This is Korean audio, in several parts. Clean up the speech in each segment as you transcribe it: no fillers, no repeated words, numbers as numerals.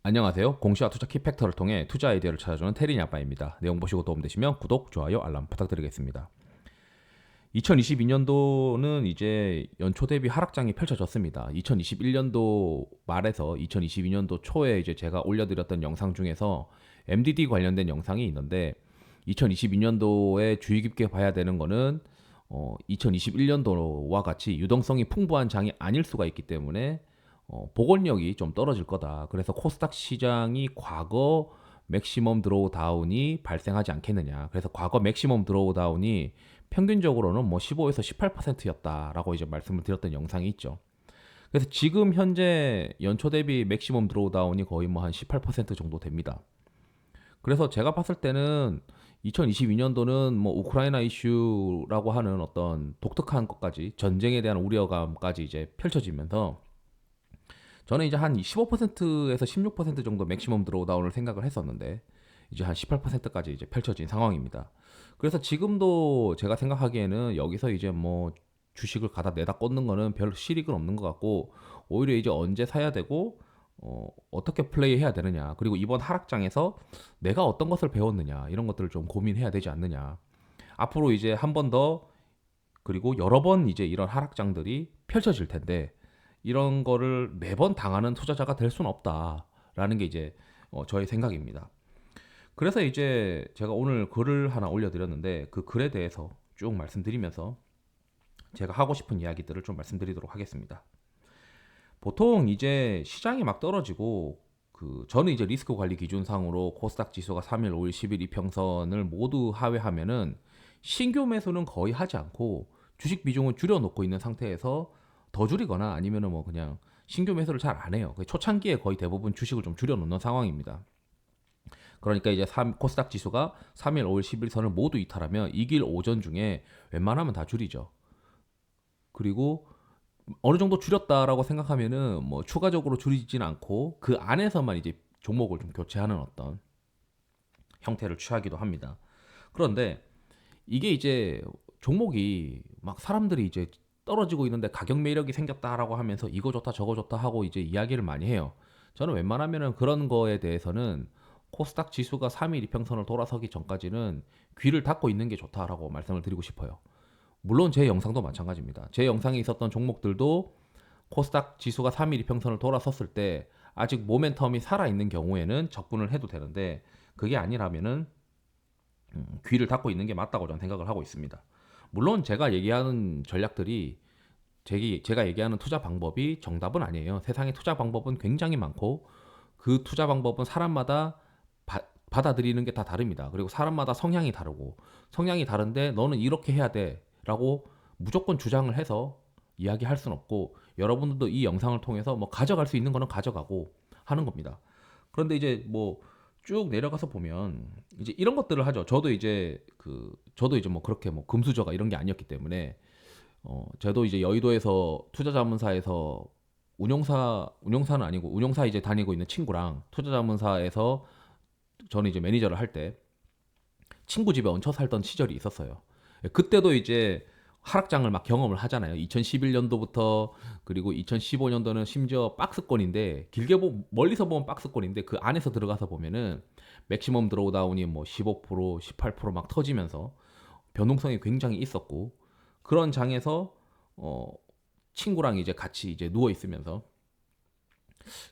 안녕하세요. 공시와 투자 키팩터를 통해 투자 아이디어를 찾아주는 테린이 아빠입니다. 내용 보시고 도움되시면 구독, 좋아요, 알람 부탁드리겠습니다. 2022년도는 이제 연초 대비 하락장이 펼쳐졌습니다. 2021년도 말에서 2022년도 초에 이제 제가 올려드렸던 영상 중에서 MDD 관련된 영상이 있는데 2022년도에 주의 깊게 봐야 되는 거는 2021년도와 같이 유동성이 풍부한 장이 아닐 수가 있기 때문에 복원력이 좀 떨어질 거다. 그래서 코스닥 시장이 과거 맥시멈 드로우 다운이 발생하지 않겠느냐. 그래서 과거 맥시멈 드로우 다운이 평균적으로는 뭐 15에서 18%였다라고 이제 말씀을 드렸던 영상이 있죠. 그래서 지금 현재 연초 대비 맥시멈 드로우 다운이 거의 뭐 한 18% 정도 됩니다. 그래서 제가 봤을 때는 2022년도는 뭐 우크라이나 이슈라고 하는 어떤 독특한 것까지 전쟁에 대한 우려감까지 이제 펼쳐지면서 저는 이제 한 15%에서 16% 정도 맥시멈 드로우다운을 생각을 했었는데 이제 한 18%까지 이제 펼쳐진 상황입니다. 그래서 지금도 제가 생각하기에는 여기서 이제 뭐 주식을 가다 내다 꽂는 거는 별 실익은 없는 것 같고 오히려 이제 언제 사야 되고 어떻게 플레이해야 되느냐 그리고 이번 하락장에서 내가 어떤 것을 배웠느냐 이런 것들을 좀 고민해야 되지 않느냐 앞으로 이제 한 번 더 그리고 여러 번 이제 이런 하락장들이 펼쳐질 텐데 이런 거를 매번 당하는 투자자가 될 수는 없다라는 게 이제 저의 생각입니다. 그래서 이제 제가 오늘 글을 하나 올려드렸는데 그 글에 대해서 쭉 말씀드리면서 제가 하고 싶은 이야기들을 좀 말씀드리도록 하겠습니다. 보통 이제 시장이 막 떨어지고 저는 이제 리스크 관리 기준상으로 코스닥 지수가 3일, 5일, 10일 이평선을 모두 하회하면은 신규 매수는 거의 하지 않고 주식 비중을 줄여놓고 있는 상태에서 더 줄이거나 아니면은 뭐 그냥 신규 매수를 잘 안 해요. 초창기에 거의 대부분 주식을 좀 줄여놓는 상황입니다. 그러니까 이제 코스닥 지수가 3일, 5일, 10일 선을 모두 이탈하면 이길 오전 중에 웬만하면 다 줄이죠. 그리고 어느 정도 줄였다라고 생각하면은 뭐 추가적으로 줄이진 않고 그 안에서만 이제 종목을 좀 교체하는 어떤 형태를 취하기도 합니다. 그런데 이게 이제 종목이 막 사람들이 이제 떨어지고 있는데 가격 매력이 생겼다라고 하면서 이거 좋다 저거 좋다 하고 이제 이야기를 많이 해요. 저는 웬만하면은 그런 거에 대해서는 코스닥 지수가 3일 이평선을 돌아서기 전까지는 귀를 닫고 있는 게 좋다라고 말씀을 드리고 싶어요. 물론 제 영상도 마찬가지입니다. 제 영상에 있었던 종목들도 코스닥 지수가 3일 이평선을 돌아섰을 때 아직 모멘텀이 살아있는 경우에는 접근을 해도 되는데 그게 아니라면은 귀를 닫고 있는 게 맞다고 저는 생각을 하고 있습니다. 물론 제가 얘기하는 전략들이 제가 얘기하는 투자 방법이 정답은 아니에요. 세상에 투자 방법은 굉장히 많고 그 투자 방법은 사람마다 받아들이는 게 다 다릅니다. 그리고 사람마다 성향이 다르고 성향이 다른데 너는 이렇게 해야 돼라고 무조건 주장을 해서 이야기할 수는 없고 여러분들도 이 영상을 통해서 뭐 가져갈 수 있는 거는 가져가고 하는 겁니다. 그런데 이제 뭐 쭉 내려가서 보면 이제 이런 것들을 하죠. 저도 이제 뭐 그렇게 뭐 금수저가 이런 게 아니었기 때문에 저도 이제 여의도에서 투자자문사에서 운용사는 아니고 운용사 이제 다니고 있는 친구랑 투자자문사에서 저는 이제 매니저를 할 때 친구 집에 얹혀 살던 시절이 있었어요. 그때도 이제 하락장을 막 경험을 하잖아요. 2011년도부터 그리고 2015년도는 심지어 박스권인데 멀리서 보면 박스권인데 그 안에서 들어가서 보면은 맥시멈 드로우다운이 뭐 15%, 18%막 터지면서 변동성이 굉장히 있었고 그런 장에서 친구랑 이제 같이 이제 누워 있으면서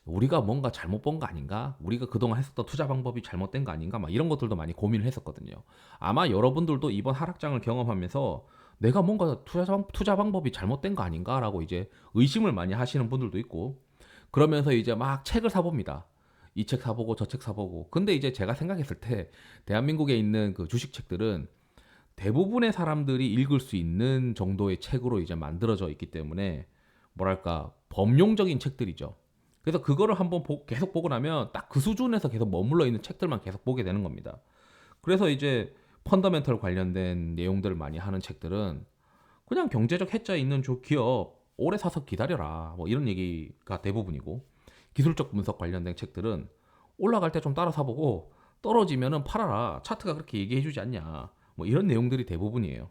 우리가 뭔가 잘못 본 거 아닌가? 우리가 그동안 했었던 투자 방법이 잘못된 거 아닌가? 막 이런 것들도 많이 고민을 했었거든요. 아마 여러분들도 이번 하락장을 경험하면서 내가 뭔가 투자 방법이 잘못된 거 아닌가라고 이제 의심을 많이 하시는 분들도 있고 그러면서 이제 막 책을 사봅니다. 이 책 사보고 저 책 사보고. 근데 이제 제가 생각했을 때 대한민국에 있는 그 주식 책들은 대부분의 사람들이 읽을 수 있는 정도의 책으로 이제 만들어져 있기 때문에 뭐랄까 범용적인 책들이죠. 그래서 그거를 한번 계속 보고 나면 딱 그 수준에서 계속 머물러 있는 책들만 계속 보게 되는 겁니다. 그래서 이제 펀더멘털 관련된 내용들을 많이 하는 책들은 그냥 경제적 해자 있는 기업 오래 사서 기다려라 뭐 이런 얘기가 대부분이고 기술적 분석 관련된 책들은 올라갈 때 좀 따라 사보고 떨어지면은 팔아라 차트가 그렇게 얘기해주지 않냐 뭐 이런 내용들이 대부분이에요.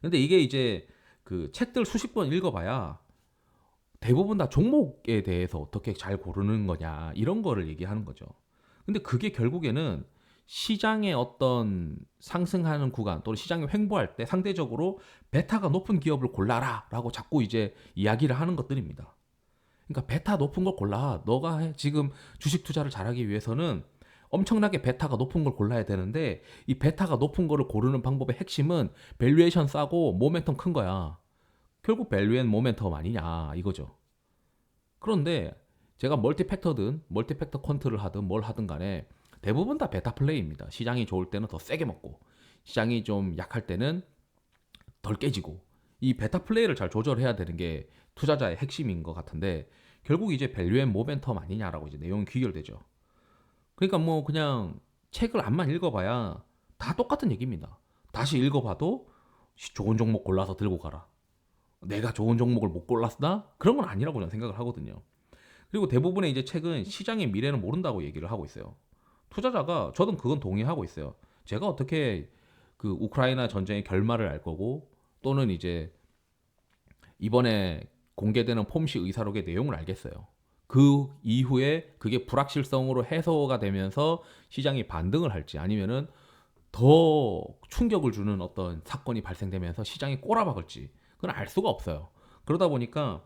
근데 이게 이제 그 책들 수십 번 읽어봐야 대부분 다 종목에 대해서 어떻게 잘 고르는 거냐 이런 거를 얘기하는 거죠. 근데 그게 결국에는 시장의 어떤 상승하는 구간 또는 시장이 횡보할 때 상대적으로 베타가 높은 기업을 골라라라고 자꾸 이제 이야기를 하는 것들입니다. 그러니까 베타 높은 걸 골라. 너가 지금 주식 투자를 잘하기 위해서는 엄청나게 베타가 높은 걸 골라야 되는데 이 베타가 높은 거를 고르는 방법의 핵심은 밸류에이션 싸고 모멘텀 큰 거야. 결국 밸류 앤 모멘텀 아니냐 이거죠. 그런데 제가 멀티팩터든 멀티팩터 퀀트를 하든 뭘 하든 간에 대부분 다 베타 플레이입니다. 시장이 좋을 때는 더 세게 먹고 시장이 좀 약할 때는 덜 깨지고 이 베타 플레이를 잘 조절해야 되는 게 투자자의 핵심인 것 같은데 결국 이제 밸류 앤 모멘텀 아니냐라고 이제 내용이 귀결되죠. 그러니까 뭐 그냥 책을 안만 읽어봐야 다 똑같은 얘기입니다. 다시 읽어봐도 좋은 종목 골라서 들고 가라. 내가 좋은 종목을 못 골랐나? 그런 건 아니라고 저는 생각을 하거든요. 그리고 대부분의 이제 책은 시장의 미래는 모른다고 얘기를 하고 있어요. 투자자가 저는 그건 동의하고 있어요. 제가 어떻게 그 우크라이나 전쟁의 결말을 알 거고 또는 이제 이번에 공개되는 폼시 의사록의 내용을 알겠어요. 그 이후에 그게 불확실성으로 해소가 되면서 시장이 반등을 할지 아니면은 더 충격을 주는 어떤 사건이 발생되면서 시장이 꼬라박을지 그건 알 수가 없어요. 그러다 보니까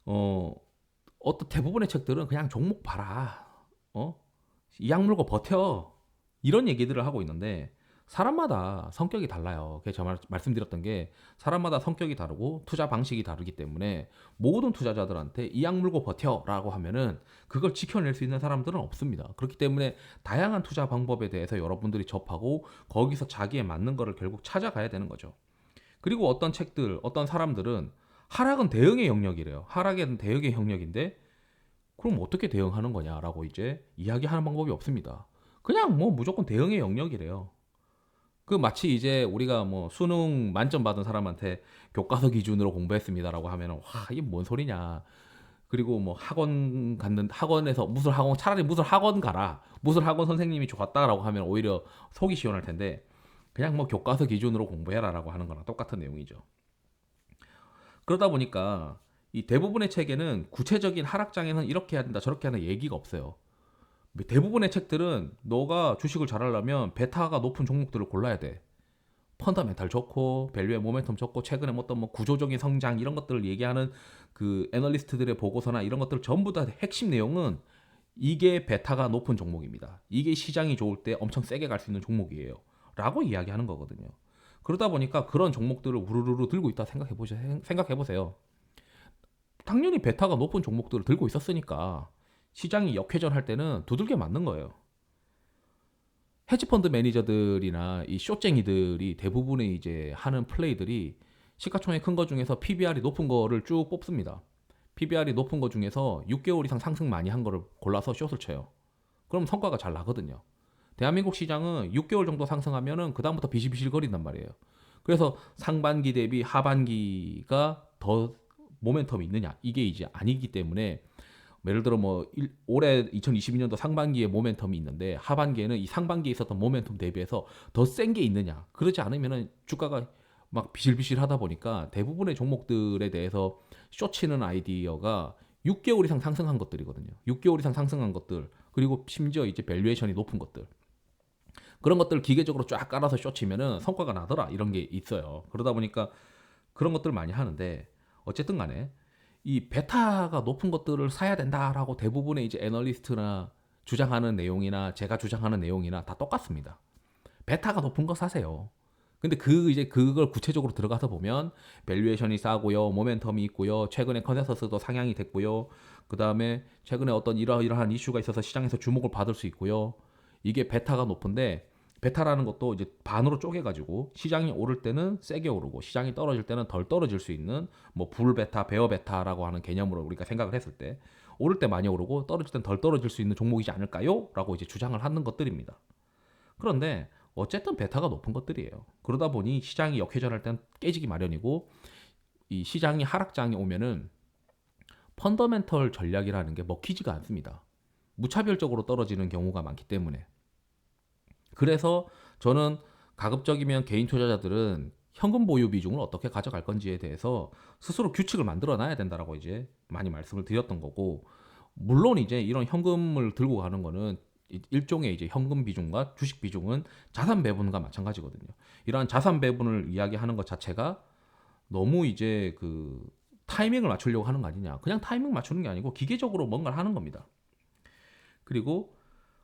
어 어떤 대부분의 책들은 그냥 종목 봐라. 어? 이 약 물고 버텨. 이런 얘기들을 하고 있는데 사람마다 성격이 달라요. 그래서 제가 말씀드렸던 게 사람마다 성격이 다르고 투자 방식이 다르기 때문에 모든 투자자들한테 이 약 물고 버텨라고 하면은 그걸 지켜낼 수 있는 사람들은 없습니다. 그렇기 때문에 다양한 투자 방법에 대해서 여러분들이 접하고 거기서 자기에 맞는 거를 결국 찾아가야 되는 거죠. 그리고 어떤 책들, 어떤 사람들은 하락은 대응의 영역이래요. 하락은 대응의 영역인데 그럼 어떻게 대응하는 거냐라고 이제 이야기하는 방법이 없습니다. 그냥 뭐 무조건 대응의 영역이래요. 그 마치 이제 우리가 뭐 수능 만점 받은 사람한테 교과서 기준으로 공부했습니다라고 하면은 와 이게 뭔 소리냐. 그리고 뭐 학원 갔는 학원에서 무술 학원 차라리 무술 학원 가라. 무술 학원 선생님이 좋았다라고 하면 오히려 속이 시원할 텐데 그냥 뭐 교과서 기준으로 공부해라라고 하는 거랑 똑같은 내용이죠. 그러다 보니까 이 대부분의 책에는 구체적인 하락장에는 이렇게 해야 된다 저렇게 하는 얘기가 없어요. 대부분의 책들은 너가 주식을 잘하려면 베타가 높은 종목들을 골라야 돼. 펀더멘탈 좋고 밸류의 모멘텀 좋고 최근에 뭐 어떤 뭐 구조적인 성장 이런 것들을 얘기하는 그 애널리스트들의 보고서나 이런 것들 전부 다 핵심 내용은 이게 베타가 높은 종목입니다. 이게 시장이 좋을 때 엄청 세게 갈 수 있는 종목이에요. 라고 이야기하는 거거든요. 그러다 보니까 그런 종목들을 우르르르 들고 있다 생각해 보세요. 당연히 베타가 높은 종목들을 들고 있었으니까 시장이 역회전할 때는 두들겨 맞는 거예요. 헤지펀드 매니저들이나 이 쇼쟁이들이 대부분의 이제 하는 플레이들이 시가총액 큰 거 중에서 PBR이 높은 거를 쭉 뽑습니다. PBR이 높은 거 중에서 6개월 이상 상승 많이 한 거를 골라서 숏을 쳐요. 그럼 성과가 잘 나거든요. 대한민국 시장은 6개월 정도 상승하면은 그다음부터 비실비실 거린단 말이에요. 그래서 상반기 대비 하반기가 더 모멘텀이 있느냐? 이게 이제 아니기 때문에 예를 들어 뭐 올해 2022년도 상반기에 모멘텀이 있는데 하반기에는 이 상반기에 있었던 모멘텀 대비해서 더 센 게 있느냐? 그렇지 않으면은 주가가 막 비실비실하다 보니까 대부분의 종목들에 대해서 쇼치는 아이디어가 6개월 이상 상승한 것들이거든요. 6개월 이상 상승한 것들 그리고 심지어 이제 밸류에이션이 높은 것들 그런 것들을 기계적으로 쫙 깔아서 쇼치면은 성과가 나더라 이런 게 있어요. 그러다 보니까 그런 것들을 많이 하는데 어쨌든 간에 이 베타가 높은 것들을 사야 된다라고 대부분의 이제 애널리스트나 주장하는 내용이나 제가 주장하는 내용이나 다 똑같습니다. 베타가 높은 거 사세요. 근데 그 이제 그걸 구체적으로 들어가서 보면 밸류에이션이 싸고요, 모멘텀이 있고요, 최근에 컨센서스도 상향이 됐고요, 그 다음에 최근에 어떤 이러이러한 이슈가 있어서 시장에서 주목을 받을 수 있고요. 이게 베타가 높은데 베타라는 것도 이제 반으로 쪼개가지고 시장이 오를 때는 세게 오르고 시장이 떨어질 때는 덜 떨어질 수 있는 뭐 불베타, 베어 베타라고 하는 개념으로 우리가 생각을 했을 때 오를 때 많이 오르고 떨어질 땐 덜 떨어질 수 있는 종목이지 않을까요? 라고 이제 주장을 하는 것들입니다. 그런데 어쨌든 베타가 높은 것들이에요. 그러다 보니 시장이 역회전할 땐 깨지기 마련이고 이 시장이 하락장이 오면은 펀더멘털 전략이라는 게 먹히지가 않습니다. 무차별적으로 떨어지는 경우가 많기 때문에. 그래서 저는 가급적이면 개인 투자자들은 현금 보유 비중을 어떻게 가져갈 건지에 대해서 스스로 규칙을 만들어 놔야 된다라고 이제 많이 말씀을 드렸던 거고, 물론 이제 이런 현금을 들고 가는 거는 일종의 이제 현금 비중과 주식 비중은 자산 배분과 마찬가지거든요. 이러한 자산 배분을 이야기하는 것 자체가 너무 이제 그 타이밍을 맞추려고 하는 거 아니냐. 그냥 타이밍 맞추는 게 아니고 기계적으로 뭔가를 하는 겁니다. 그리고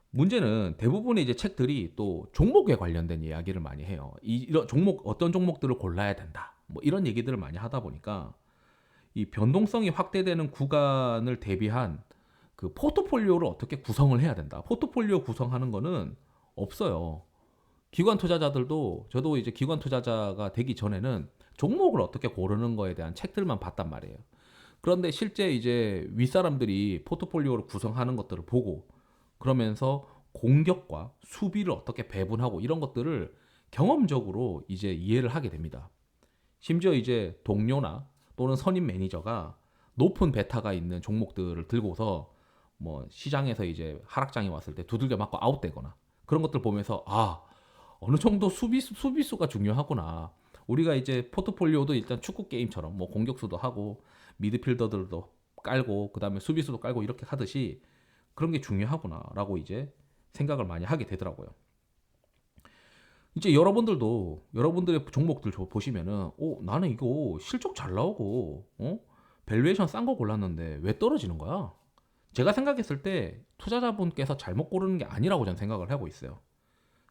문제는 대부분의 이제 책들이 또 종목에 관련된 이야기를 많이 해요. 이런 종목, 어떤 종목들을 골라야 된다. 뭐 이런 얘기들을 많이 하다 보니까 이 변동성이 확대되는 구간을 대비한 그 포트폴리오를 어떻게 구성을 해야 된다. 포트폴리오 구성하는 거는 없어요. 기관 투자자들도, 저도 이제 기관 투자자가 되기 전에는 종목을 어떻게 고르는 거에 대한 책들만 봤단 말이에요. 그런데 실제 이제 윗사람들이 포트폴리오를 구성하는 것들을 보고, 그러면서 공격과 수비를 어떻게 배분하고 이런 것들을 경험적으로 이제 이해를 하게 됩니다. 심지어 이제 동료나 또는 선임 매니저가 높은 베타가 있는 종목들을 들고서 뭐 시장에서 이제 하락장이 왔을 때 두들겨 맞고 아웃되거나 그런 것들 보면서, 아, 어느 정도 수비수가 중요하구나. 우리가 이제 포트폴리오도 일단 축구 게임처럼 뭐 공격수도 하고 미드필더들도 깔고 그다음에 수비수도 깔고 이렇게 하듯이 그런 게 중요하구나라고 이제 생각을 많이 하게 되더라고요. 이제 여러분들도 여러분들의 종목들 보시면은, 나는 이거 실적 잘 나오고 밸류에이션 싼 거 골랐는데 왜 떨어지는 거야? 제가 생각했을 때 투자자분께서 잘못 고르는 게 아니라고 저는 생각을 하고 있어요.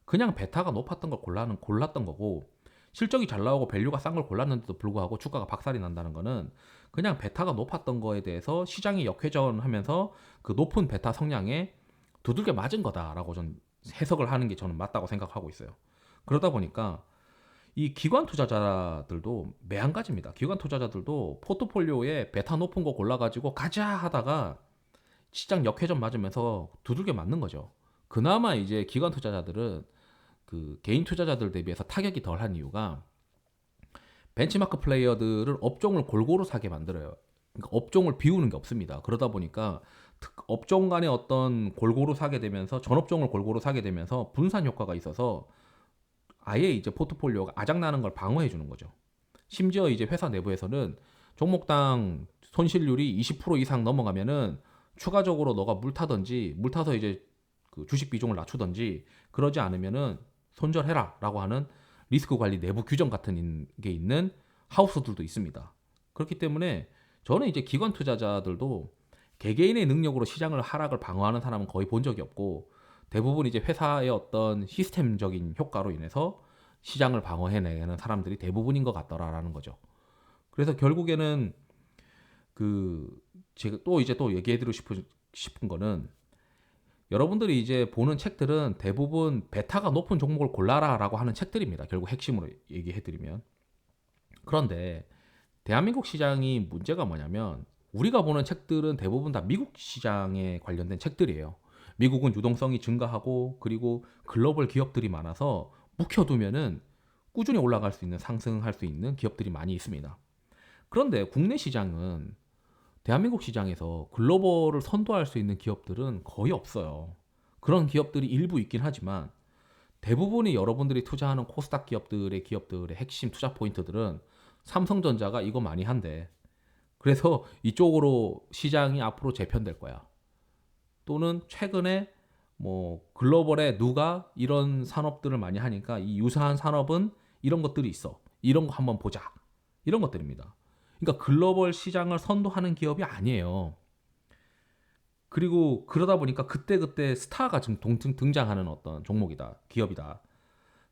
그냥 베타가 높았던 걸 골랐던 거고, 실적이 잘 나오고 밸류가 싼 걸 골랐는데도 불구하고 주가가 박살이 난다는 거는 그냥 베타가 높았던 거에 대해서 시장이 역회전하면서 그 높은 베타 성향에 두들겨 맞은 거다라고 전 해석을 하는 게 저는 맞다고 생각하고 있어요. 그러다 보니까 이 기관 투자자들도 매한가지입니다. 기관 투자자들도 포트폴리오에 베타 높은 거 골라가지고 가자 하다가 시장 역회전 맞으면서 두들겨 맞는 거죠. 그나마 이제 기관 투자자들은 그 개인 투자자들 대비해서 타격이 덜한 이유가, 벤치마크 플레이어들은 업종을 골고루 사게 만들어요. 그러니까 업종을 비우는 게 없습니다. 그러다 보니까 업종 간의 어떤 골고루 사게 되면서, 전업종을 골고루 사게 되면서 분산 효과가 있어서 아예 이제 포트폴리오가 아작나는 걸 방어해 주는 거죠. 심지어 이제 회사 내부에서는 종목당 손실률이 20% 이상 넘어가면은 추가적으로 너가 물타서 이제 그 주식 비중을 낮추던지, 그러지 않으면은 손절해라라고 하는 리스크 관리 내부 규정 같은 게 있는 하우스들도 있습니다. 그렇기 때문에 저는 이제 기관 투자자들도 개개인의 능력으로 시장을 하락을 방어하는 사람은 거의 본 적이 없고, 대부분 이제 회사의 어떤 시스템적인 효과로 인해서 시장을 방어해내는 사람들이 대부분인 것 같더라라는 거죠. 그래서 결국에는 그 제가 또 얘기해드리고 싶은 거는, 여러분들이 이제 보는 책들은 대부분 베타가 높은 종목을 골라라라고 하는 책들입니다. 결국 핵심으로 얘기해드리면. 그런데 대한민국 시장이 문제가 뭐냐면, 우리가 보는 책들은 대부분 다 미국 시장에 관련된 책들이에요. 미국은 유동성이 증가하고 그리고 글로벌 기업들이 많아서 묵혀두면은 꾸준히 올라갈 수 있는, 상승할 수 있는 기업들이 많이 있습니다. 그런데 국내 시장은, 대한민국 시장에서 글로벌을 선도할 수 있는 기업들은 거의 없어요. 그런 기업들이 일부 있긴 하지만 대부분이 여러분들이 투자하는 코스닥 기업들의 핵심 투자 포인트들은 삼성전자가 이거 많이 한대. 그래서 이쪽으로 시장이 앞으로 재편될 거야. 또는 최근에 뭐 글로벌에 누가 이런 산업들을 많이 하니까 이 유사한 산업은 이런 것들이 있어. 이런 거 한번 보자. 이런 것들입니다. 그러니까 글로벌 시장을 선도하는 기업이 아니에요. 그리고 그러다 보니까 그때그때 스타가 등장하는 어떤 종목이다. 기업이다.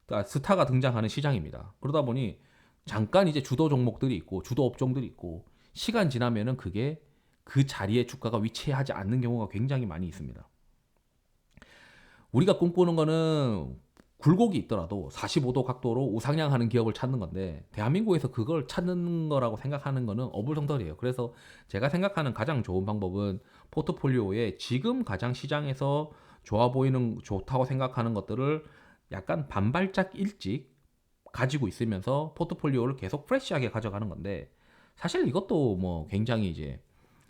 그러니까 스타가 등장하는 시장입니다. 그러다 보니 잠깐 이제 주도 종목들이 있고 주도 업종들이 있고, 시간 지나면은 그게 그 자리에 주가가 위치하지 않는 경우가 굉장히 많이 있습니다. 우리가 꿈꾸는 거는 굴곡이 있더라도 45도 각도로 우상향하는 기업을 찾는 건데, 대한민국에서 그걸 찾는 거라고 생각하는 거는 어불성설이에요. 그래서 제가 생각하는 가장 좋은 방법은 포트폴리오에 지금 가장 시장에서 좋다고 생각하는 것들을 약간 반발짝 일찍 가지고 있으면서 포트폴리오를 계속 프레시하게 가져가는 건데, 사실 이것도 뭐 굉장히 이제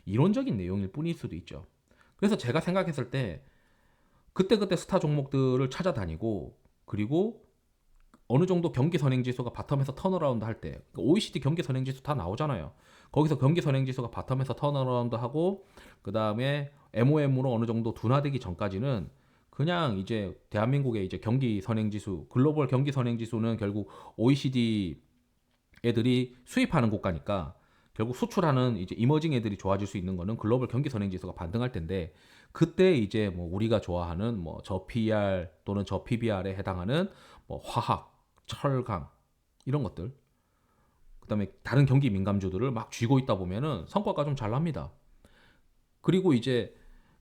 이론적인 내용일 뿐일 수도 있죠. 그래서 제가 생각했을 때 그때그때 스타 종목들을 찾아다니고, 그리고 어느 정도 경기 선행 지수가 바텀에서 턴어라운드 할 때, OECD 경기 선행 지수 다 나오잖아요. 거기서 경기 선행 지수가 바텀에서 턴어라운드 하고 그 다음에 MOM으로 어느 정도 둔화되기 전까지는 그냥 이제 대한민국의 이제 경기 선행 지수, 글로벌 경기 선행 지수는 결국 OECD 애들이 수입하는 국가니까 결국 수출하는 이제 이머징 애들이 좋아질 수 있는 거는 글로벌 경기 선행 지수가 반등할 텐데, 그때 이제 뭐 우리가 좋아하는 뭐 저 PER 또는 저 PBR에 해당하는 뭐 화학, 철강 이런 것들, 그다음에 다른 경기 민감주들을 막 쥐고 있다 보면은 성과가 좀 잘 납니다. 그리고 이제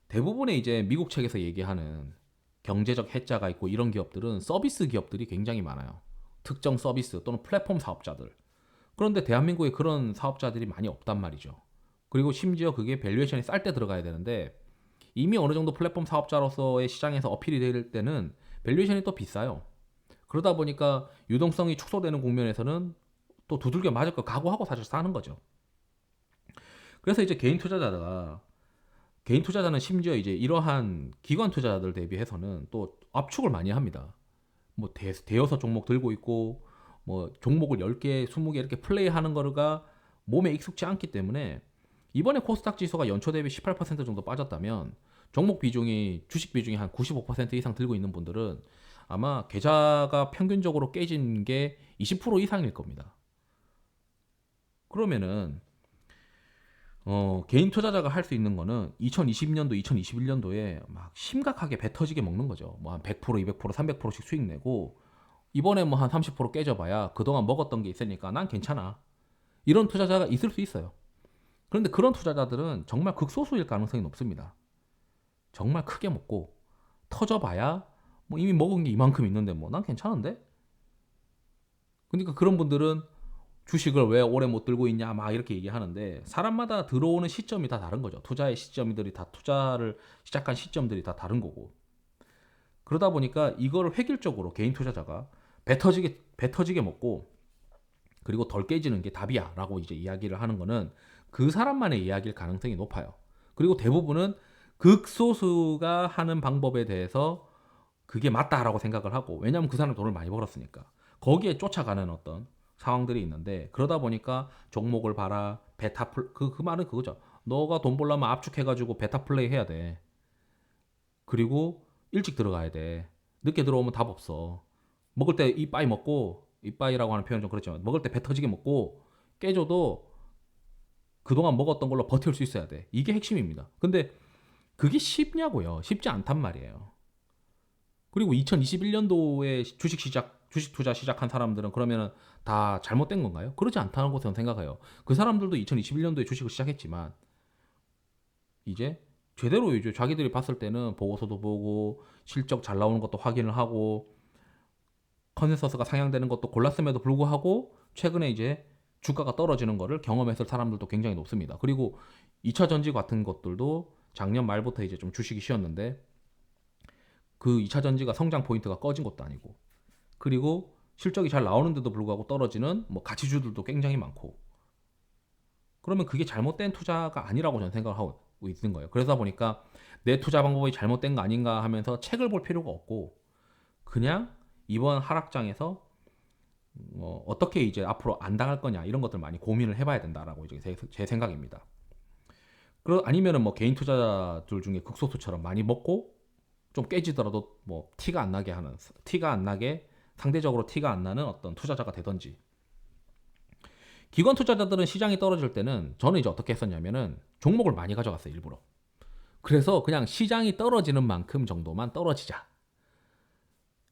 대부분의 이제 미국 책에서 얘기하는 경제적 해자가 있고 이런 기업들은 서비스 기업들이 굉장히 많아요. 특정 서비스 또는 플랫폼 사업자들. 그런데 대한민국에 그런 사업자들이 많이 없단 말이죠. 그리고 심지어 그게 밸류에이션이 쌀 때 들어가야 되는데, 이미 어느 정도 플랫폼 사업자로서의 시장에서 어필이 될 때는 밸류에이션이 또 비싸요. 그러다 보니까 유동성이 축소되는 국면에서는 또 두들겨 맞을 거 각오하고 사실 사는 거죠. 그래서 이제 개인 투자자는 심지어 이제 이러한 기관 투자자들 대비해서는 또 압축을 많이 합니다. 뭐 대여섯 종목 들고 있고 뭐 종목을 10개, 20개 이렇게 플레이하는 거가 몸에 익숙지 않기 때문에, 이번에 코스닥 지수가 연초 대비 18% 정도 빠졌다면 종목 비중이, 주식 비중이 한 95% 이상 들고 있는 분들은 아마 계좌가 평균적으로 깨진 게 20% 이상일 겁니다. 그러면은 개인 투자자가 할 수 있는 거는 2020년도, 2021년도에 막 심각하게 배 터지게 먹는 거죠. 뭐 한 100%, 200%, 300%씩 수익 내고, 이번에 뭐 한 30% 깨져봐야 그동안 먹었던 게 있으니까 난 괜찮아. 이런 투자자가 있을 수 있어요. 그런데 그런 투자자들은 정말 극소수일 가능성이 높습니다. 정말 크게 먹고 터져봐야 뭐 이미 먹은 게 이만큼 있는데 뭐 난 괜찮은데? 그러니까 그런 분들은 주식을 왜 오래 못 들고 있냐 막 이렇게 얘기하는데, 사람마다 들어오는 시점이 다 다른 거죠. 투자의 시점들이 다, 투자를 시작한 시점들이 다 다른 거고. 그러다 보니까 이걸 획일적으로 개인 투자자가 배 터지게 먹고 그리고 덜 깨지는 게 답이야 라고 이제 이야기를 하는 거는 그 사람만의 이야기일 가능성이 높아요. 그리고 대부분은 극소수가 하는 방법에 대해서 그게 맞다라고 생각을 하고, 왜냐하면 그 사람 돈을 많이 벌었으니까 거기에 쫓아가는 어떤 상황들이 있는데, 그러다 보니까 종목을 봐라, 그 말은 그거죠. 너가 돈 벌려면 압축해가지고 베타 플레이 해야 돼. 그리고 일찍 들어가야 돼. 늦게 들어오면 답 없어. 먹을 때 이빠이 먹고, 이빠이라고 하는 표현 좀 그렇지만 먹을 때 배 터지게 먹고 깨져도 그동안 먹었던 걸로 버틸 수 있어야 돼. 이게 핵심입니다. 근데 그게 쉽냐고요? 쉽지 않단 말이에요. 그리고 2021년도에 주식 투자 시작한 사람들은 그러면은 다 잘못된 건가요? 그렇지 않다는 것은 생각해요. 그 사람들도 2021년도에 주식을 시작했지만 이제 제대로 이제 자기들이 봤을 때는 보고서도 보고 실적 잘 나오는 것도 확인을 하고 컨센서스가 상향되는 것도 골랐음에도 불구하고 최근에 이제 주가가 떨어지는 거를 경험했을 사람들도 굉장히 높습니다. 그리고 2차 전지 같은 것들도 작년 말부터 이제 좀 주식이 쉬었는데, 그 2차 전지가 성장 포인트가 꺼진 것도 아니고, 그리고 실적이 잘 나오는데도 불구하고 떨어지는 뭐 가치주들도 굉장히 많고, 그러면 그게 잘못된 투자가 아니라고 저는 생각을 하고 있는 거예요. 그러다 보니까 내 투자 방법이 잘못된 거 아닌가 하면서 책을 볼 필요가 없고, 그냥 이번 하락장에서 어떻게 이제 앞으로 안 당할 거냐 이런 것들 많이 고민을 해봐야 된다라고 이제 제 생각입니다. 아니면은 뭐 개인 투자자들 중에 극소수처럼 많이 먹고 좀 깨지더라도 뭐 티가 안 나게 상대적으로 티가 안 나는 어떤 투자자가 되던지. 기관 투자자들은 시장이 떨어질 때는 저는 이제 어떻게 했었냐면은 종목을 많이 가져갔어요, 일부러. 그래서 그냥 시장이 떨어지는 만큼 정도만 떨어지자.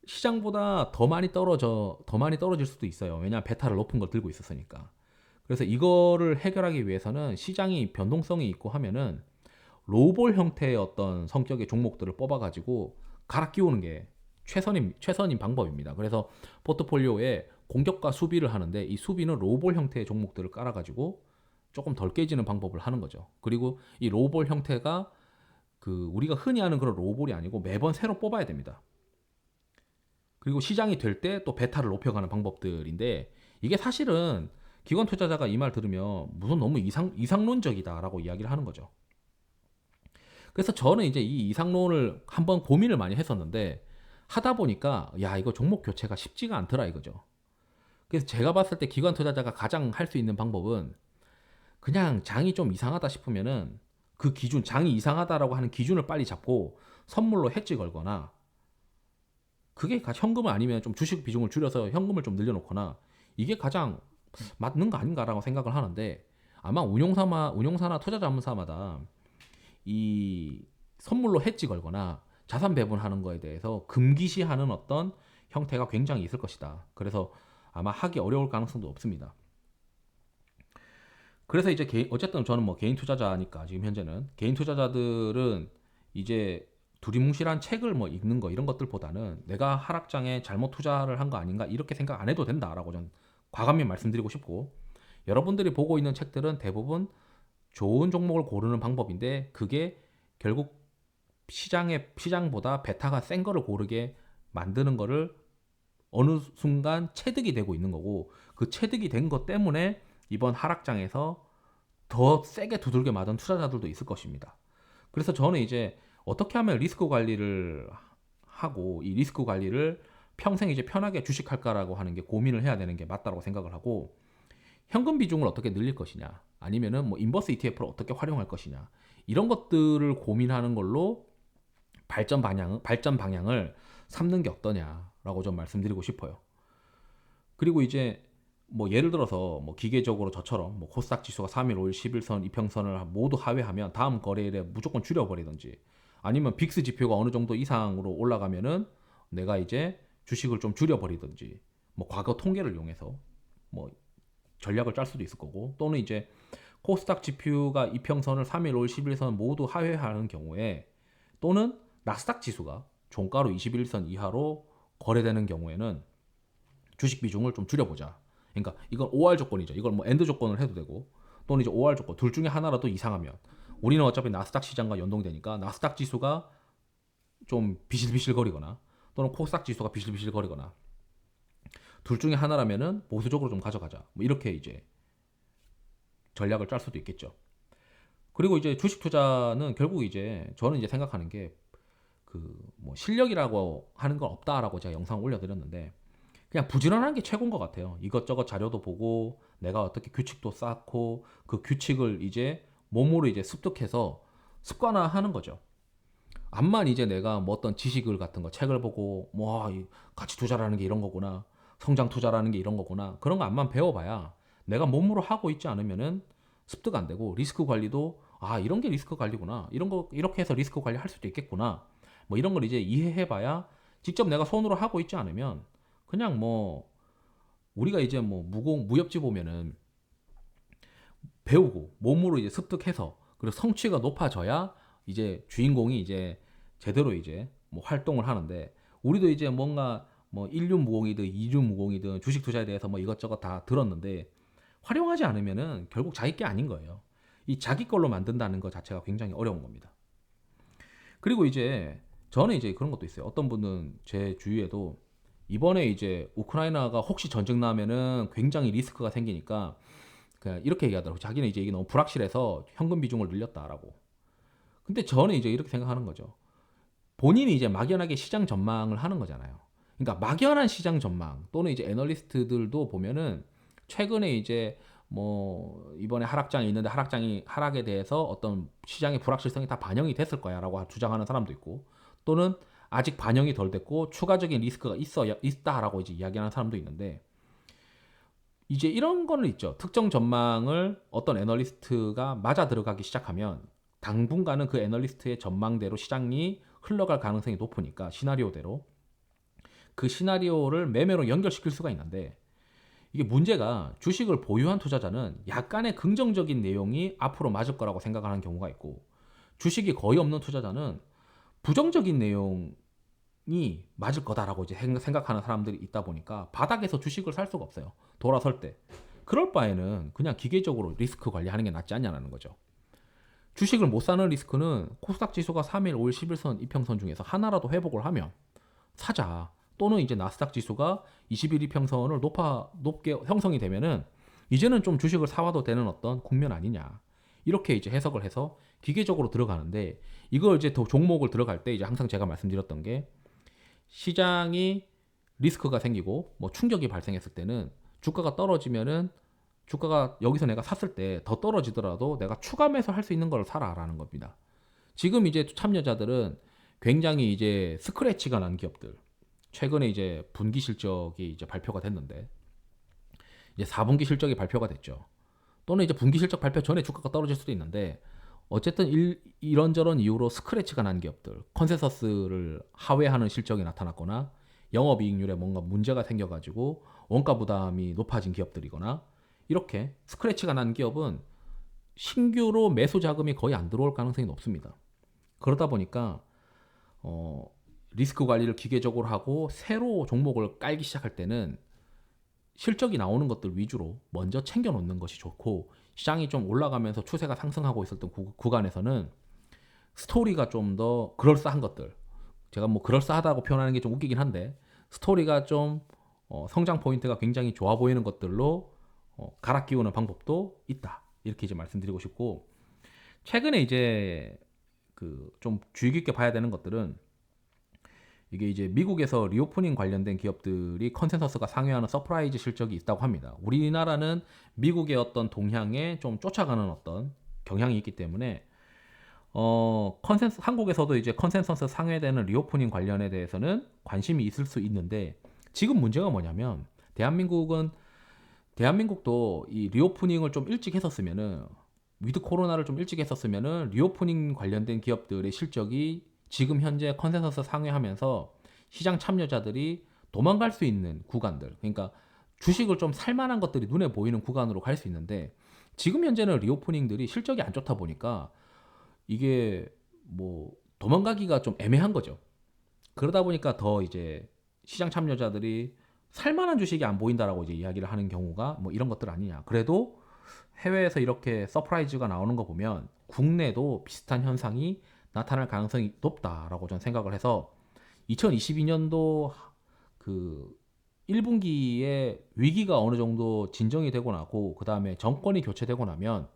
시장보다 더 많이 떨어질 수도 있어요. 왜냐하면 베타를 높은 걸 들고 있었으니까. 그래서 이거를 해결하기 위해서는 시장이 변동성이 있고 하면은 로볼 형태의 어떤 성격의 종목들을 뽑아가지고 갈아 끼우는 게 최선인 방법입니다. 그래서 포트폴리오에 공격과 수비를 하는데, 이 수비는 로볼 형태의 종목들을 깔아가지고 조금 덜 깨지는 방법을 하는 거죠. 그리고 이 로볼 형태가 그 우리가 흔히 하는 그런 로볼이 아니고 매번 새로 뽑아야 됩니다. 그리고 시장이 될 때 또 베타를 높여가는 방법들인데, 이게 사실은 기관 투자자가 이 말 들으면 무슨 너무 이상론적이다라고 이야기를 하는 거죠. 그래서 저는 이제 이 이상론을 한번 고민을 많이 했었는데, 하다 보니까 야 이거 종목 교체가 쉽지가 않더라 이거죠. 그래서 제가 봤을 때 기관 투자자가 가장 할 수 있는 방법은 그냥 장이 좀 이상하다 싶으면은 그 기준, 장이 이상하다라고 하는 기준을 빨리 잡고 선물로 해지 걸거나, 그게 현금을 아니면 좀 주식 비중을 줄여서 현금을 좀 늘려놓거나, 이게 가장 맞는 거 아닌가라고 생각을 하는데, 아마 운용사나 투자자문사마다 이 선물로 해지 걸거나 자산 배분하는 거에 대해서 금기시하는 어떤 형태가 굉장히 있을 것이다. 그래서 아마 하기 어려울 가능성도 없습니다. 그래서 이제 어쨌든 저는 뭐 개인 투자자니까 지금 현재는 개인 투자자들은 이제 두리뭉실한 책을 뭐 읽는 거 이런 것들보다는 내가 하락장에 잘못 투자를 한 거 아닌가 이렇게 생각 안 해도 된다라고 전 과감히 말씀드리고 싶고, 여러분들이 보고 있는 책들은 대부분 좋은 종목을 고르는 방법인데 그게 결국 시장보다 베타가 센 거를 고르게 만드는 거를 어느 순간 체득이 되고 있는 거고, 그 체득이 된 것 때문에 이번 하락장에서 더 세게 두들겨 맞은 투자자들도 있을 것입니다. 그래서 저는 이제 어떻게 하면 리스크 관리를 하고 이 리스크 관리를 평생 이제 편하게 주식할까라고 하는 게 고민을 해야 되는 게 맞다고 생각을 하고, 현금 비중을 어떻게 늘릴 것이냐, 아니면은 뭐 인버스 ETF를 어떻게 활용할 것이냐, 이런 것들을 고민하는 걸로 발전 방향을 삼는 게 어떠냐라고 좀 말씀드리고 싶어요. 그리고 이제 뭐 예를 들어서 뭐 기계적으로 저처럼 뭐 코스닥 지수가 3일, 5일, 11선, 이평선을 모두 하회하면 다음 거래일에 무조건 줄여버리든지, 아니면 빅스 지표가 어느 정도 이상으로 올라가면은 내가 이제 주식을 좀 줄여버리든지, 뭐 과거 통계를 이용해서 뭐 전략을 짤 수도 있을 거고, 또는 이제 코스닥 지표가 이평선을 3일, 5일, 11선 모두 하회하는 경우에, 또는 나스닥 지수가 종가로 21선 이하로 거래되는 경우에는 주식 비중을 좀 줄여보자. 그러니까 이건 OR 조건이죠. 이걸 뭐 엔드 조건을 해도 되고, 또는 이제 OR 조건 둘 중에 하나라도 이상하면, 우리는 어차피 나스닥 시장과 연동되니까 나스닥 지수가 좀 비실비실거리거나 또는 코스닥 지수가 비실비실거리거나 둘 중에 하나라면은 보수적으로 좀 가져가자. 뭐 이렇게 이제 전략을 짤 수도 있겠죠. 그리고 이제 주식 투자는 결국 이제 저는 이제 생각하는 게 그 뭐 실력이라고 하는 건 없다라고 제가 영상 올려드렸는데, 그냥 부지런한 게 최고인 것 같아요. 이것저것 자료도 보고 내가 어떻게 규칙도 쌓고 그 규칙을 이제 몸으로 이제 습득해서 습관화하는 거죠. 암만 이제 내가 뭐 어떤 지식을 같은 거 책을 보고 뭐 가치 투자라는 게 이런 거구나, 성장 투자라는 게 이런 거구나, 그런 거 암만 배워봐야 내가 몸으로 하고 있지 않으면은 습득 안 되고, 리스크 관리도 이런 게 리스크 관리구나, 이런 거 이렇게 해서 리스크 관리 할 수도 있겠구나, 뭐 이런 걸 이제 이해해봐야, 직접 내가 손으로 하고 있지 않으면 그냥 뭐 우리가 이제 뭐 무협지 보면은 배우고 몸으로 이제 습득해서 그리고 성취가 높아져야 이제 주인공이 이제 제대로 이제 뭐 활동을 하는데, 우리도 이제 뭔가 뭐 1륜 무공이든 2륜 무공이든 주식 투자에 대해서 뭐 이것저것 다 들었는데 활용하지 않으면은 결국 자기 게 아닌 거예요. 이 자기 걸로 만든다는 것 자체가 굉장히 어려운 겁니다. 그리고 이제 저는 이제 그런 것도 있어요. 어떤 분은 제 주위에도 이번에 이제 우크라이나가 혹시 전쟁 나면은 굉장히 리스크가 생기니까 그냥 이렇게 얘기하더라고. 자기는 이제 이게 너무 불확실해서 현금 비중을 늘렸다라고. 근데 저는 이제 이렇게 생각하는 거죠. 본인이 이제 막연하게 시장 전망을 하는 거잖아요. 그러니까 막연한 시장 전망 또는 이제 애널리스트들도 보면은 최근에 이제 뭐 이번에 하락장이 있는데 하락에 대해서 어떤 시장의 불확실성이 다 반영이 됐을 거야라고 주장하는 사람도 있고, 또는 아직 반영이 덜 됐고 추가적인 리스크가 있다라고 이제 이야기하는 사람도 있는데, 이제 이런 거는 있죠. 특정 전망을 어떤 애널리스트가 맞아 들어가기 시작하면 당분간은 그 애널리스트의 전망대로 시장이 흘러갈 가능성이 높으니까, 시나리오대로 그 시나리오를 매매로 연결시킬 수가 있는데, 이게 문제가 주식을 보유한 투자자는 약간의 긍정적인 내용이 앞으로 맞을 거라고 생각하는 경우가 있고, 주식이 거의 없는 투자자는 부정적인 내용이 맞을 거다라고 이제 생각하는 사람들이 있다 보니까 바닥에서 주식을 살 수가 없어요. 돌아설 때. 그럴 바에는 그냥 기계적으로 리스크 관리하는 게 낫지 않냐는 거죠. 주식을 못 사는 리스크는 코스닥 지수가 3일, 5일, 11선, 이평선 중에서 하나라도 회복을 하면 사자. 또는 이제 나스닥 지수가 20일 이평선을 높게 형성이 되면은 이제는 좀 주식을 사와도 되는 어떤 국면 아니냐. 이렇게 이제 해석을 해서 기계적으로 들어가는데, 이걸 이제 더 종목을 들어갈 때 이제 항상 제가 말씀드렸던 게 시장이 리스크가 생기고 뭐 충격이 발생했을 때는 주가가 떨어지면은 주가가 여기서 내가 샀을 때 더 떨어지더라도 내가 추가 매수할 수 있는 걸 사라라는 겁니다. 지금 이제 참여자들은 굉장히 이제 스크래치가 난 기업들, 최근에 이제 분기 실적이 이제 발표가 됐는데 이제 4분기 실적이 발표가 됐죠. 또는 이제 분기 실적 발표 전에 주가가 떨어질 수도 있는데 어쨌든 이런저런 이유로 스크래치가 난 기업들, 컨센서스를 하회하는 실적이 나타났거나 영업이익률에 뭔가 문제가 생겨가지고 원가 부담이 높아진 기업들이거나 이렇게 스크래치가 난 기업은 신규로 매수 자금이 거의 안 들어올 가능성이 높습니다. 그러다 보니까 리스크 관리를 기계적으로 하고 새로 종목을 깔기 시작할 때는 실적이 나오는 것들 위주로 먼저 챙겨 놓는 것이 좋고, 시장이 좀 올라가면서 추세가 상승하고 있었던 구간에서는 스토리가 좀 더 그럴싸한 것들, 제가 뭐 그럴싸하다고 표현하는 게 좀 웃기긴 한데 스토리가 좀 성장 포인트가 굉장히 좋아 보이는 것들로 갈아 끼우는 방법도 있다, 이렇게 이제 말씀드리고 싶고, 최근에 이제 그 좀 주의 깊게 봐야 되는 것들은 이게 이제 미국에서 리오프닝 관련된 기업들이 컨센서스가 상회하는 서프라이즈 실적이 있다고 합니다. 우리나라는 미국의 어떤 동향에 좀 쫓아가는 어떤 경향이 있기 때문에 한국에서도 이제 컨센서스 상회되는 리오프닝 관련에 대해서는 관심이 있을 수 있는데, 지금 문제가 뭐냐면 대한민국도 이 리오프닝을 좀 일찍 했었으면은, 위드 코로나를 좀 일찍 했었으면은 리오프닝 관련된 기업들의 실적이 지금 현재 컨센서스 상회하면서 시장 참여자들이 도망갈 수 있는 구간들, 그러니까 주식을 좀 살만한 것들이 눈에 보이는 구간으로 갈 수 있는데, 지금 현재는 리오프닝들이 실적이 안 좋다 보니까 이게 뭐 도망가기가 좀 애매한 거죠. 그러다 보니까 더 이제 시장 참여자들이 살만한 주식이 안 보인다라고 이제 이야기를 하는 경우가 뭐 이런 것들 아니냐. 그래도 해외에서 이렇게 서프라이즈가 나오는 거 보면 국내도 비슷한 현상이 나타날 가능성이 높다라고 저는 생각을 해서, 2022년도 그 1분기에 위기가 어느 정도 진정이 되고 나고 그 다음에 정권이 교체되고 나면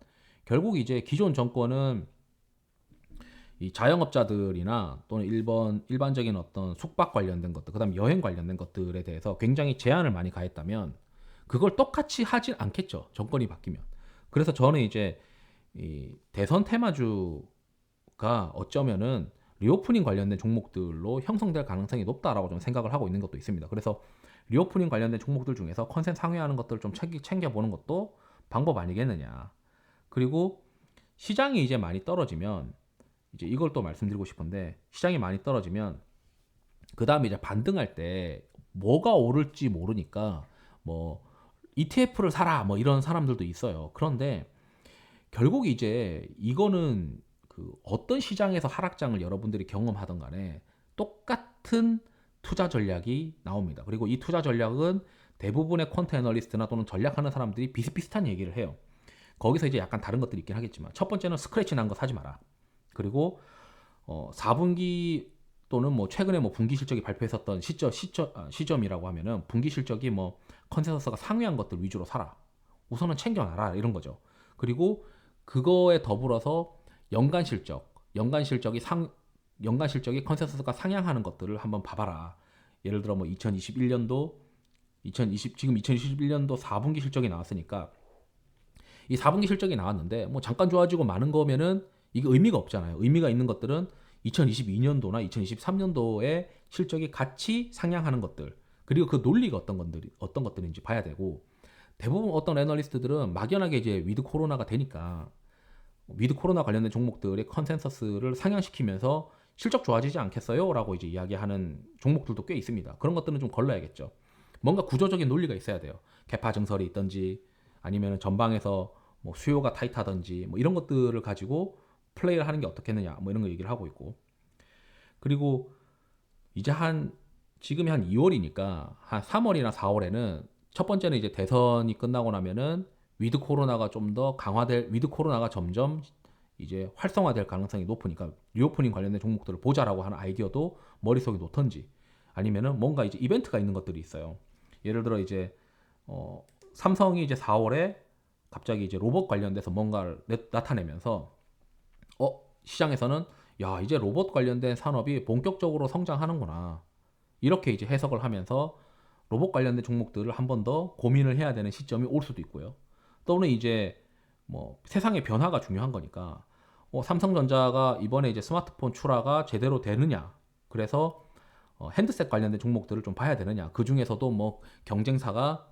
결국 이제 기존 정권은 이 자영업자들이나 또는 일반적인 어떤 숙박 관련된 것들, 그다음에 여행 관련된 것들에 대해서 굉장히 제한을 많이 가했다면 그걸 똑같이 하진 않겠죠, 정권이 바뀌면. 그래서 저는 이제 이 대선 테마주가 어쩌면은 리오프닝 관련된 종목들로 형성될 가능성이 높다라고 좀 생각을 하고 있는 것도 있습니다. 그래서 리오프닝 관련된 종목들 중에서 컨센 상회하는 것들을 좀 챙겨보는 것도 방법 아니겠느냐. 그리고 시장이 이제 많이 떨어지면, 이제 이걸 또 말씀드리고 싶은데, 시장이 많이 떨어지면 그 다음에 이제 반등할 때 뭐가 오를지 모르니까 뭐 ETF를 사라 뭐 이런 사람들도 있어요. 그런데 결국 이제 이거는 그 어떤 시장에서 하락장을 여러분들이 경험하던 간에 똑같은 투자 전략이 나옵니다. 그리고 이 투자 전략은 대부분의 퀀트 애널리스트나 또는 전략하는 사람들이 비슷비슷한 얘기를 해요. 거기서 이제 약간 다른 것들이 있긴 하겠지만, 첫 번째는 스크래치 난 거 사지 마라. 그리고 4분기 또는 뭐 최근에 뭐 분기 실적이 발표했었던 시점이라고 하면은 분기 실적이 뭐 컨센서스가 상회한 것들 위주로 사라. 우선은 챙겨놔라, 이런 거죠. 그리고 그거에 더불어서 연간 실적이 컨센서스가 상향하는 것들을 한번 봐봐라. 예를 들어 뭐 2021년도 4분기 실적이 나왔으니까 이 4분기 실적이 나왔는데 뭐 잠깐 좋아지고 마는 거면은 이게 의미가 없잖아요. 의미가 있는 것들은 2022년도나 2023년도에 실적이 같이 상향하는 것들, 그리고 그 논리가 어떤 것들인지 봐야 되고, 대부분 어떤 애널리스트들은 막연하게 이제 위드 코로나가 되니까 위드 코로나 관련된 종목들의 컨센서스를 상향시키면서 실적 좋아지지 않겠어요? 라고 이제 이야기하는 종목들도 꽤 있습니다. 그런 것들은 좀 걸러야겠죠. 뭔가 구조적인 논리가 있어야 돼요. 개파 증설이 있든지 아니면 전방에서 뭐 수요가 타이트하든지 뭐 이런 것들을 가지고 플레이를 하는 게 어떻겠느냐 뭐 이런 거 얘기를 하고 있고, 그리고 이제 지금이 한 2월이니까 한 3월이나 4월에는 첫 번째는 이제 대선이 끝나고 나면은 위드 코로나가 점점 이제 활성화될 가능성이 높으니까 리오프닝 관련된 종목들을 보자라고 하는 아이디어도 머릿속에 놓던지, 아니면은 뭔가 이제 이벤트가 있는 것들이 있어요. 예를 들어 이제 삼성이 이제 4월에 갑자기 이제 로봇 관련돼서 뭔가를 나타내면서 시장에서는 야, 이제 로봇 관련된 산업이 본격적으로 성장하는구나, 이렇게 이제 해석을 하면서 로봇 관련된 종목들을 한 번 더 고민을 해야 되는 시점이 올 수도 있고요. 또는 이제 뭐 세상의 변화가 중요한 거니까 삼성전자가 이번에 이제 스마트폰 출하가 제대로 되느냐, 그래서 핸드셋 관련된 종목들을 좀 봐야 되느냐, 그 중에서도 뭐 경쟁사가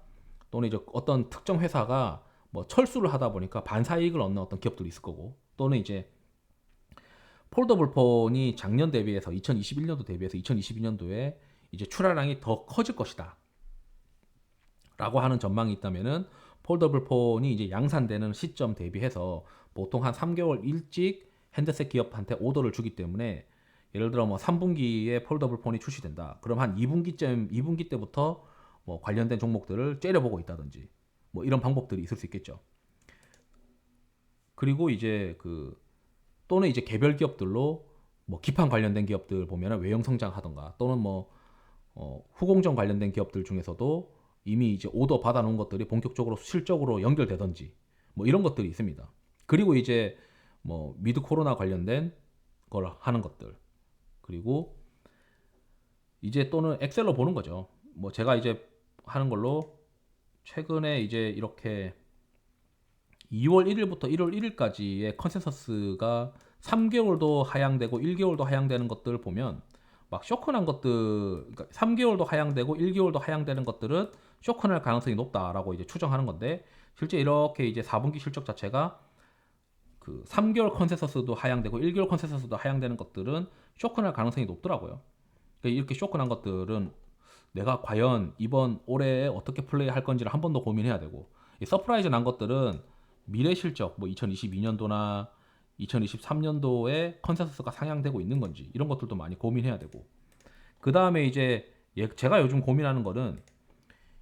또는 이제 어떤 특정 회사가 뭐 철수를 하다 보니까 반사이익을 얻는 어떤 기업들이 있을 거고, 또는 이제 폴더블 폰이 작년 대비해서 2021년도 대비해서 2022년도에 이제 출하량이 더 커질 것이다 라고 하는 전망이 있다면은 폴더블 폰이 이제 양산되는 시점 대비해서 보통 한 3개월 일찍 핸드셋 기업한테 오더를 주기 때문에, 예를 들어 뭐 3분기에 폴더블 폰이 출시된다. 그럼 한 2분기 때부터 뭐 관련된 종목들을 째려보고 있다든지 뭐 이런 방법들이 있을 수 있겠죠. 그리고 이제 또는 이제 개별 기업들로 뭐 기판 관련된 기업들 보면은 외형 성장하던가, 또는 뭐 후공정 관련된 기업들 중에서도 이미 이제 오더 받아놓은 것들이 본격적으로 실적으로 연결되던지 뭐 이런 것들이 있습니다. 그리고 이제 뭐 미드 코로나 관련된 걸 하는 것들, 그리고 이제 또는 엑셀로 보는 거죠. 뭐 제가 이제 하는 걸로 최근에 이제 이렇게 2월 1일부터 1월 1일까지의 컨센서스가 3개월도 하향되고 1개월도 하향되는 것들을 보면 막 쇼크난 것들, 그러니까 3개월도 하향되고 1개월도 하향되는 것들은 쇼크날 가능성이 높다라고 이제 추정하는 건데, 실제 이렇게 이제 4분기 실적 자체가 3개월 컨센서스도 하향되고 1개월 컨센서스도 하향되는 것들은 쇼크날 가능성이 높더라고요. 그러니까 이렇게 쇼크난 것들은 내가 과연 이번 올해에 어떻게 플레이할 건지를 한 번 더 고민해야 되고, 이 서프라이즈 난 것들은 미래 실적, 뭐 2022년도나 2023년도에 컨센서스가 상향되고 있는 건지 이런 것들도 많이 고민해야 되고, 그 다음에 이제 제가 요즘 고민하는 거는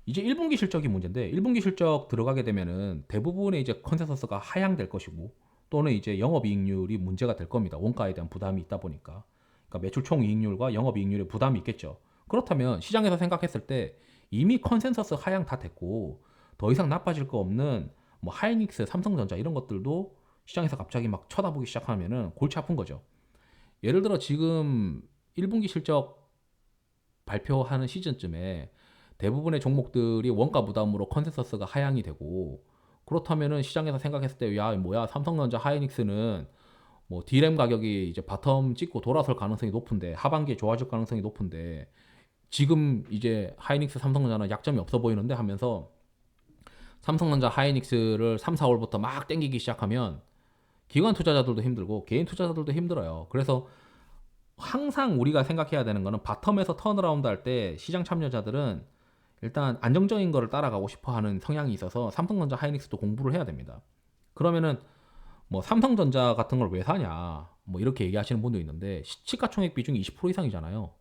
이제 1분기 실적이 문제인데, 1분기 실적 들어가게 되면은 대부분의 이제 컨센서스가 하향될 것이고, 또는 이제 영업이익률이 문제가 될 겁니다. 원가에 대한 부담이 있다 보니까. 그러니까 매출 총이익률과 영업이익률에 부담이 있겠죠. 그렇다면 시장에서 생각했을 때 이미 컨센서스 하향 다 됐고 더 이상 나빠질 거 없는 뭐 하이닉스, 삼성전자 이런 것들도 시장에서 갑자기 막 쳐다보기 시작하면은 골치 아픈 거죠. 예를 들어 지금 1분기 실적 발표하는 시즌쯤에 대부분의 종목들이 원가 부담으로 컨센서스가 하향이 되고, 그렇다면은 시장에서 생각했을 때 야 뭐야 삼성전자 하이닉스는 뭐 D램 가격이 이제 바텀 찍고 돌아설 가능성이 높은데, 하반기에 좋아질 가능성이 높은데 지금 이제 하이닉스 삼성전자는 약점이 없어 보이는데 하면서 삼성전자 하이닉스를 3, 4월부터 막 땡기기 시작하면 기관 투자자들도 힘들고 개인 투자자들도 힘들어요. 그래서 항상 우리가 생각해야 되는 거는 바텀에서 턴어라운드 할 때 시장 참여자들은 일단 안정적인 거를 따라가고 싶어 하는 성향이 있어서 삼성전자 하이닉스도 공부를 해야 됩니다. 그러면은 뭐 삼성전자 같은 걸 왜 사냐 뭐 이렇게 얘기하시는 분도 있는데, 시가총액 비중이 20% 이상이잖아요.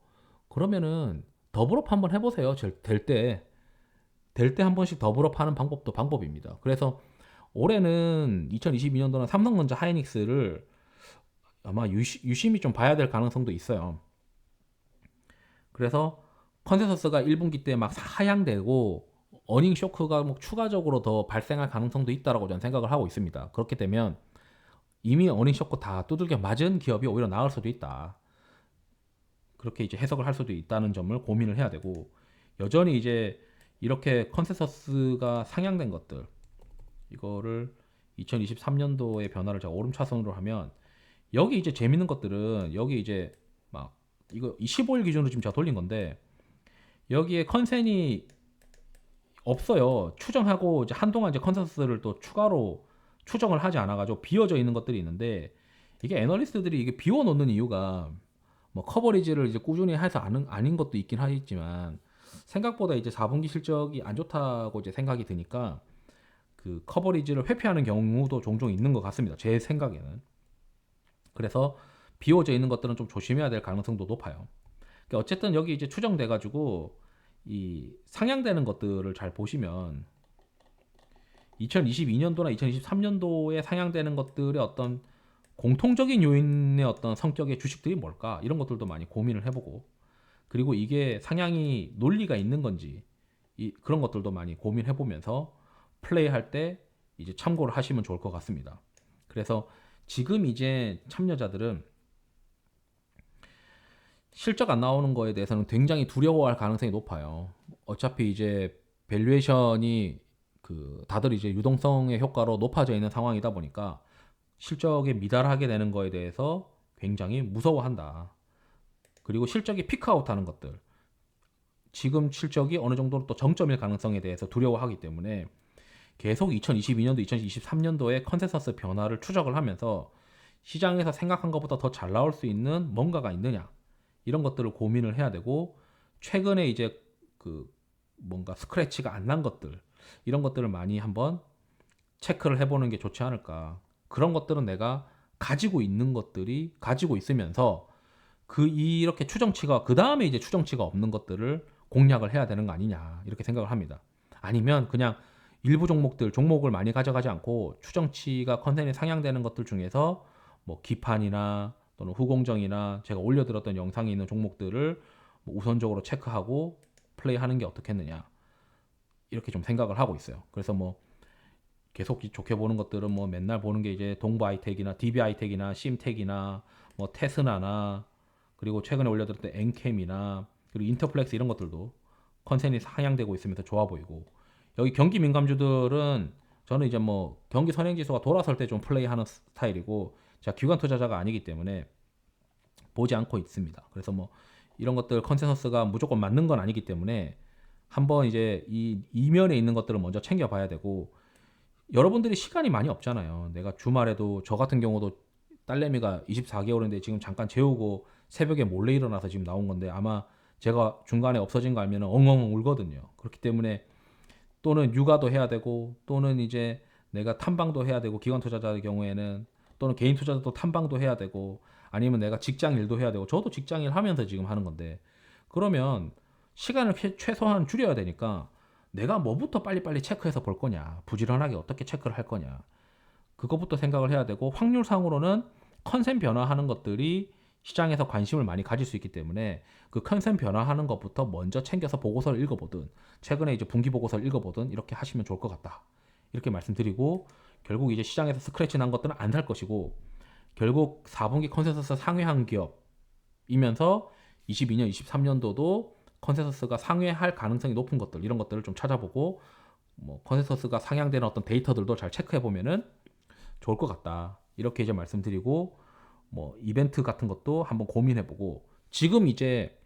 그러면은 더블업 한번 해보세요. 될 때 한 번씩 더블업 하는 방법도 방법입니다. 그래서 올해는 2022년도는 삼성전자 하이닉스를 아마 유심히 좀 봐야 될 가능성도 있어요. 그래서 컨센서스가 1분기 때 막 하향되고 어닝 쇼크가 뭐 추가적으로 더 발생할 가능성도 있다라고 저는 생각을 하고 있습니다. 그렇게 되면 이미 어닝 쇼크 다 두들겨 맞은 기업이 오히려 나을 수도 있다. 그렇게 이제 해석을 할 수도 있다는 점을 고민을 해야 되고, 여전히 이제 이렇게 컨센서스가 상향된 것들, 이거를 2023년도의 변화를 제가 오름차순으로 하면, 여기 이제 재밌는 것들은 여기 이제 막 이거 15일 기준으로 지금 제가 돌린 건데, 여기에 컨센이 없어요. 추정하고 이제 한동안 이제 컨센서스를 또 추가로 추정을 하지 않아가지고 비워져 있는 것들이 있는데, 이게 애널리스트들이 이게 비워놓는 이유가 뭐 커버리지를 이제 꾸준히 해서 아닌 것도 있긴 하겠지만, 생각보다 이제 4분기 실적이 안 좋다고 이제 생각이 드니까 커버리지를 회피하는 경우도 종종 있는 것 같습니다. 제 생각에는. 그래서 비워져 있는 것들은 좀 조심해야 될 가능성도 높아요. 그러니까 어쨌든 여기 이제 추정돼 가지고 이 상향되는 것들을 잘 보시면 2022년도나 2023년도에 상향되는 것들의 어떤 공통적인 요인의 어떤 성격의 주식들이 뭘까, 이런 것들도 많이 고민을 해보고, 그리고 이게 상향이 논리가 있는 건지 그런 것들도 많이 고민해보면서 플레이할 때 이제 참고를 하시면 좋을 것 같습니다. 그래서 지금 이제 참여자들은 실적 안 나오는 거에 대해서는 굉장히 두려워할 가능성이 높아요. 어차피 이제 밸류에이션이 다들 이제 유동성의 효과로 높아져 있는 상황이다 보니까 실적에 미달하게 되는 거에 대해서 굉장히 무서워한다. 그리고 실적이 피크아웃하는 것들, 지금 실적이 어느 정도 또 정점일 가능성에 대해서 두려워하기 때문에 계속 2022년도, 2023년도에 컨센서스 변화를 추적을 하면서 시장에서 생각한 것보다 더 잘 나올 수 있는 뭔가가 있느냐, 이런 것들을 고민을 해야 되고, 최근에 이제 뭔가 스크래치가 안 난 것들, 이런 것들을 많이 한번 체크를 해보는 게 좋지 않을까. 그런 것들은 내가 가지고 있는 것들이 가지고 있으면서 이렇게 추정치가, 그 다음에 이제 추정치가 없는 것들을 공략을 해야 되는 거 아니냐, 이렇게 생각을 합니다. 아니면 그냥 일부 종목을 많이 가져가지 않고 추정치가 컨센이 상향되는 것들 중에서 뭐 기판이나 또는 후공정이나 제가 올려드렸던 영상에 있는 종목들을 뭐 우선적으로 체크하고 플레이하는 게 어떻겠느냐, 이렇게 좀 생각을 하고 있어요. 그래서 뭐 계속 좋게 보는 것들은 뭐 맨날 보는 게 이제 동부 아이텍이나 DB 아이텍이나 심텍이나 뭐 테스나나, 그리고 최근에 올려드렸던 엔캠이나, 그리고 인터플렉스, 이런 것들도 컨센이 상향되고 있으면서 좋아 보이고, 여기 경기 민감주들은 저는 이제 뭐 경기 선행 지수가 돌아설 때 좀 플레이하는 스타일이고, 제가 기관 투자자가 아니기 때문에 보지 않고 있습니다. 그래서 뭐 이런 것들 컨센서스가 무조건 맞는 건 아니기 때문에 한번 이제 이 이면에 있는 것들을 먼저 챙겨봐야 되고, 여러분들이 시간이 많이 없잖아요. 내가 주말에도, 저 같은 경우도 딸내미가 24개월인데 지금 잠깐 재우고 새벽에 몰래 일어나서 지금 나온 건데, 아마 제가 중간에 없어진 거 알면 엉엉 울거든요. 그렇기 때문에 또는 육아도 해야 되고, 또는 이제 내가 탐방도 해야 되고, 기관 투자자의 경우에는, 또는 개인 투자자도 탐방도 해야 되고, 아니면 내가 직장 일도 해야 되고, 저도 직장 일 하면서 지금 하는 건데, 그러면 시간을 최소한 줄여야 되니까 내가 뭐부터 빨리빨리 체크해서 볼 거냐, 부지런하게 어떻게 체크를 할 거냐, 그것부터 생각을 해야 되고, 확률상으로는 컨센 변화하는 것들이 시장에서 관심을 많이 가질 수 있기 때문에 그 컨센 변화하는 것부터 먼저 챙겨서 보고서를 읽어보든, 최근에 이제 분기 보고서를 읽어보든, 이렇게 하시면 좋을 것 같다, 이렇게 말씀드리고, 결국 이제 시장에서 스크래치 난 것들은 안 살 것이고, 결국 4분기 컨센서스 상회한 기업이면서 22년, 23년도도 컨센서스가 상회할 가능성이 높은 것들, 이런 것들을 좀 찾아보고, 뭐 컨센서스가 상향되는 어떤 데이터들도 잘 체크해 보면은 좋을 것 같다, 이렇게 이제 말씀드리고, 뭐 이벤트 같은 것도 한번 고민해보고, 지금 이제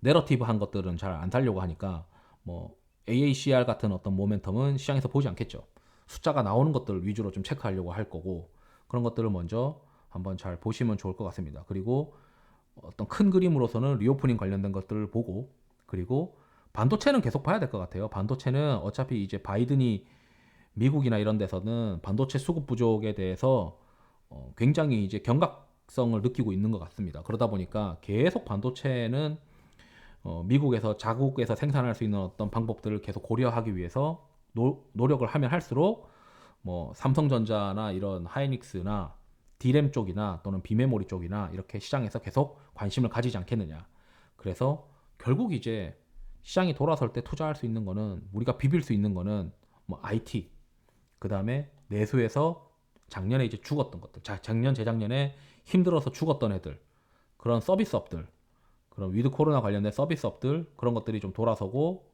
내러티브 한 것들은 잘 안 살려고 하니까 뭐 AACR 같은 어떤 모멘텀은 시장에서 보지 않겠죠. 숫자가 나오는 것들 위주로 좀 체크하려고 할 거고, 그런 것들을 먼저 한번 잘 보시면 좋을 것 같습니다. 그리고 어떤 큰 그림으로서는 리오프닝 관련된 것들을 보고, 그리고 반도체는 계속 봐야 될 것 같아요. 반도체는 어차피 이제 바이든이 미국이나 이런 데서는 반도체 수급 부족에 대해서 굉장히 이제 경각성을 느끼고 있는 것 같습니다. 그러다 보니까 계속 반도체는 미국에서 자국에서 생산할 수 있는 어떤 방법들을 계속 고려하기 위해서 노력을 하면 할수록, 뭐 삼성전자나 이런 하이닉스나 D램 쪽이나 또는 비메모리 쪽이나 이렇게 시장에서 계속 관심을 가지지 않겠느냐. 그래서 결국 이제 시장이 돌아설 때 투자할 수 있는 거는, 우리가 비빌 수 있는 거는 뭐 IT, 그 다음에 내수에서 작년에 이제 죽었던 것들, 작년 재작년에 힘들어서 죽었던 애들, 그런 서비스업들, 그런 위드 코로나 관련된 서비스업들, 그런 것들이 좀 돌아서고,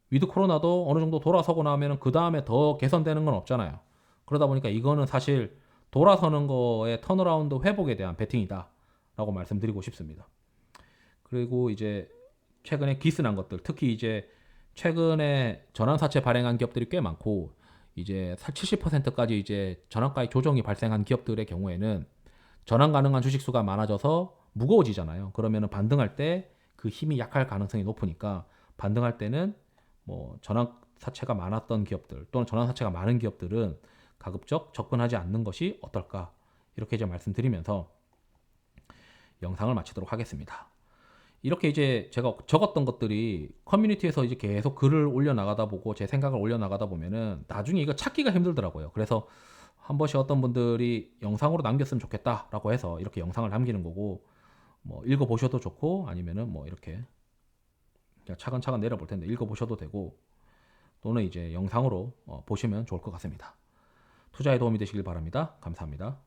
위드 코로나도 어느 정도 돌아서고 나면 그 다음에 더 개선되는 건 없잖아요. 그러다 보니까 이거는 사실 돌아서는 거의 턴어라운드 회복에 대한 베팅이다 라고 말씀드리고 싶습니다. 그리고 이제 최근에 기스난 것들, 특히 이제 최근에 전환사채 발행한 기업들이 꽤 많고, 이제 70%까지 이제 전환가의 조정이 발생한 기업들의 경우에는 전환 가능한 주식수가 많아져서 무거워지잖아요. 그러면 반등할 때 그 힘이 약할 가능성이 높으니까, 반등할 때는 뭐 전환사채가 많았던 기업들 또는 전환사채가 많은 기업들은 가급적 접근하지 않는 것이 어떨까, 이렇게 이제 말씀드리면서 영상을 마치도록 하겠습니다. 이렇게 이제 제가 적었던 것들이 커뮤니티에서 이제 계속 글을 올려나가다 보고 제 생각을 올려나가다 보면은 나중에 이거 찾기가 힘들더라고요. 그래서 한 번씩 어떤 분들이 영상으로 남겼으면 좋겠다라고 해서 이렇게 영상을 남기는 거고, 뭐 읽어보셔도 좋고, 아니면은 뭐 이렇게 그냥 차근차근 내려볼 텐데 읽어보셔도 되고, 또는 이제 영상으로 보시면 좋을 것 같습니다. 투자에 도움이 되시길 바랍니다. 감사합니다.